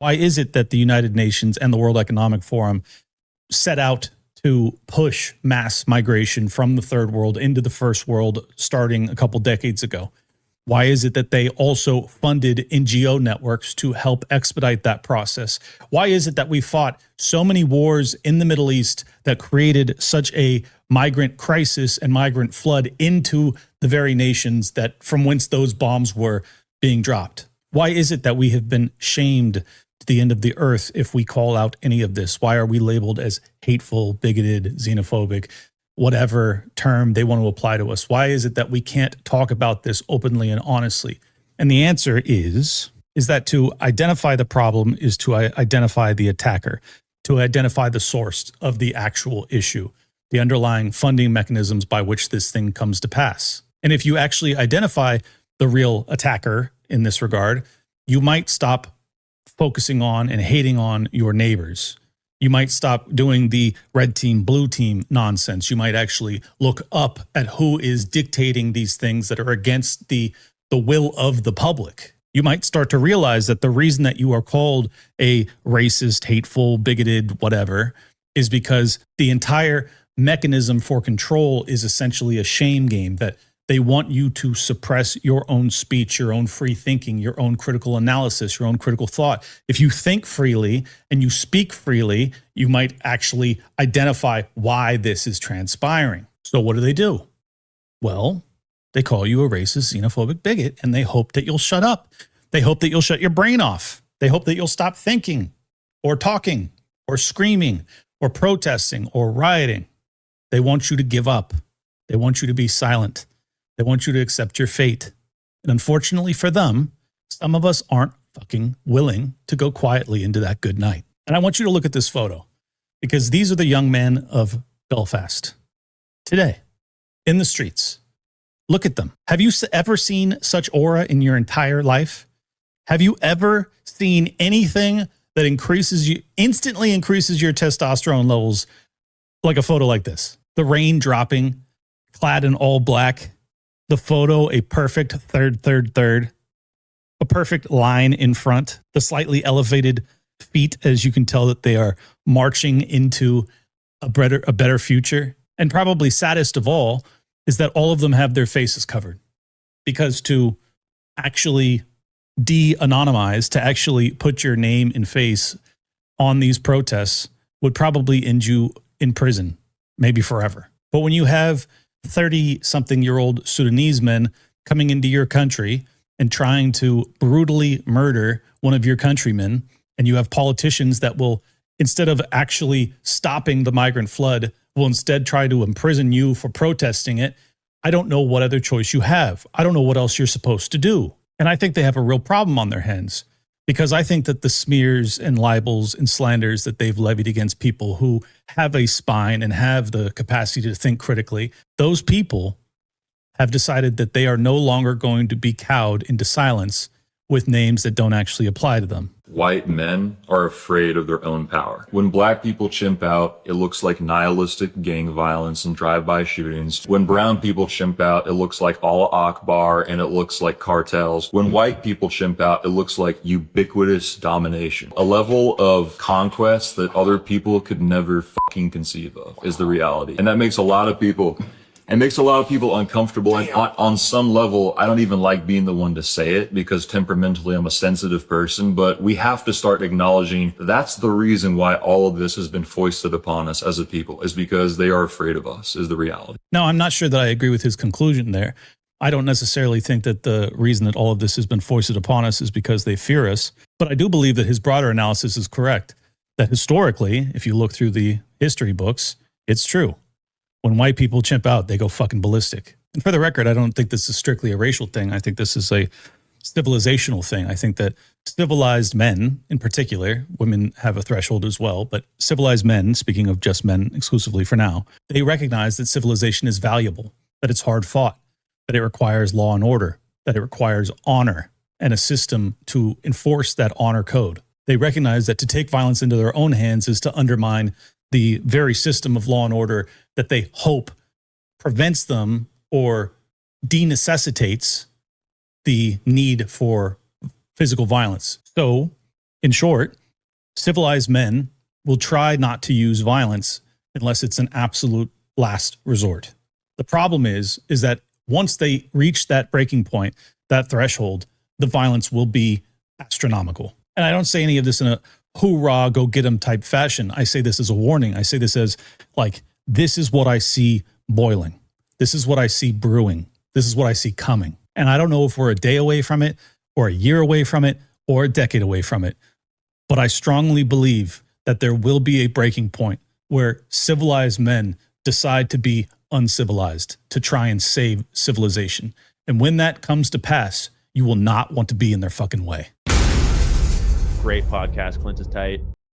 Why is it that the United Nations and the World Economic Forum set out to push mass migration from the third world into the first world starting a couple decades ago? Why is it that they also funded NGO networks to help expedite that process? Why is it that we fought so many wars in the Middle East that created such a migrant crisis and migrant flood into the very nations that from whence those bombs were being dropped? Why is it that we have been shamed to the end of the earth if we call out any of this? Why are we labeled as hateful, bigoted, xenophobic, whatever term they want to apply to us? Why is it that we can't talk about this openly and honestly? And the answer is that to identify the problem is to identify the attacker, to identify the source of the actual issue, the underlying funding mechanisms by which this thing comes to pass. And if you actually identify the real attacker in this regard, you might stop focusing on and hating on your neighbors. You might stop doing the red team, blue team nonsense. You might actually look up at who is dictating these things that are against the will of the public. You might start to realize that the reason that you are called a racist, hateful, bigoted, whatever, is because the entire mechanism for control is essentially a shame game, that they want you to suppress your own speech, your own free thinking, your own critical analysis, your own critical thought. If you think freely and you speak freely, you might actually identify why this is transpiring. So what do? Well, they call you a racist, xenophobic bigot, and they hope that you'll shut up. They hope that you'll shut your brain off. They hope that you'll stop thinking or talking or screaming or protesting or rioting. They want you to give up. They want you to be silent. They want you to accept your fate. And unfortunately for them, some of us aren't fucking willing to go quietly into that good night. And I want you to look at this photo, because these are the young men of Belfast today in the streets. Look at them. Have you ever seen such aura in your entire life? Have you ever seen anything that instantly increases your testosterone levels like a photo like this? The rain dropping, clad in all black. The photo, a perfect third, a perfect line in front, the slightly elevated feet, as you can tell that they are marching into a better future. And probably saddest of all is that all of them have their faces covered, because to actually de-anonymize, to actually put your name and face on these protests would probably end you in prison, maybe forever. But when you have 30-something-year-old Sudanese men coming into your country and trying to brutally murder one of your countrymen, and you have politicians that will, instead of actually stopping the migrant flood, will instead try to imprison you for protesting it, I don't know what other choice you have. I don't know what else you're supposed to do. And I think they have a real problem on their hands, because I think that the smears and libels and slanders that they've levied against people who have a spine and have the capacity to think critically, those people have decided that they are no longer going to be cowed into silence with names that don't actually apply to them. White men are afraid of their own power. When black people chimp out, it looks like nihilistic gang violence and drive-by shootings. When brown people chimp out, it looks like Allah Akbar and it looks like cartels. When white people chimp out, it looks like ubiquitous domination. A level of conquest that other people could never fucking conceive of is the reality. And that makes a lot of people uncomfortable. And on some level, I don't even like being the one to say it, because temperamentally I'm a sensitive person, but we have to start acknowledging that's the reason why all of this has been foisted upon us as a people, is because they are afraid of us, is the reality. Now, I'm not sure that I agree with his conclusion there. I don't necessarily think that the reason that all of this has been foisted upon us is because they fear us, but I do believe that his broader analysis is correct, that historically, if you look through the history books, it's true. When white people chimp out, they go fucking ballistic. And for the record, I don't think this is strictly a racial thing. I think this is a civilizational thing. I think that civilized men in particular, women have a threshold as well, but civilized men, speaking of just men exclusively for now, they recognize that civilization is valuable, that it's hard fought, that it requires law and order, that it requires honor and a system to enforce that honor code. They recognize that to take violence into their own hands is to undermine the very system of law and order that they hope prevents them or denecessitates the need for physical violence. So In short, civilized men will try not to use violence unless it's an absolute last resort. The problem is that once they reach that breaking point, that threshold, the violence will be astronomical. And I don't say any of this in a hoorah, go get 'em type fashion. I say this as a warning. I say this as like, this is what I see boiling. This is what I see brewing. This is what I see coming. And I don't know if we're a day away from it or a year away from it or a decade away from it. But I strongly believe that there will be a breaking point where civilized men decide to be uncivilized to try and save civilization. And when that comes to pass, you will not want to be in their fucking way. Great podcast. Clint is tight.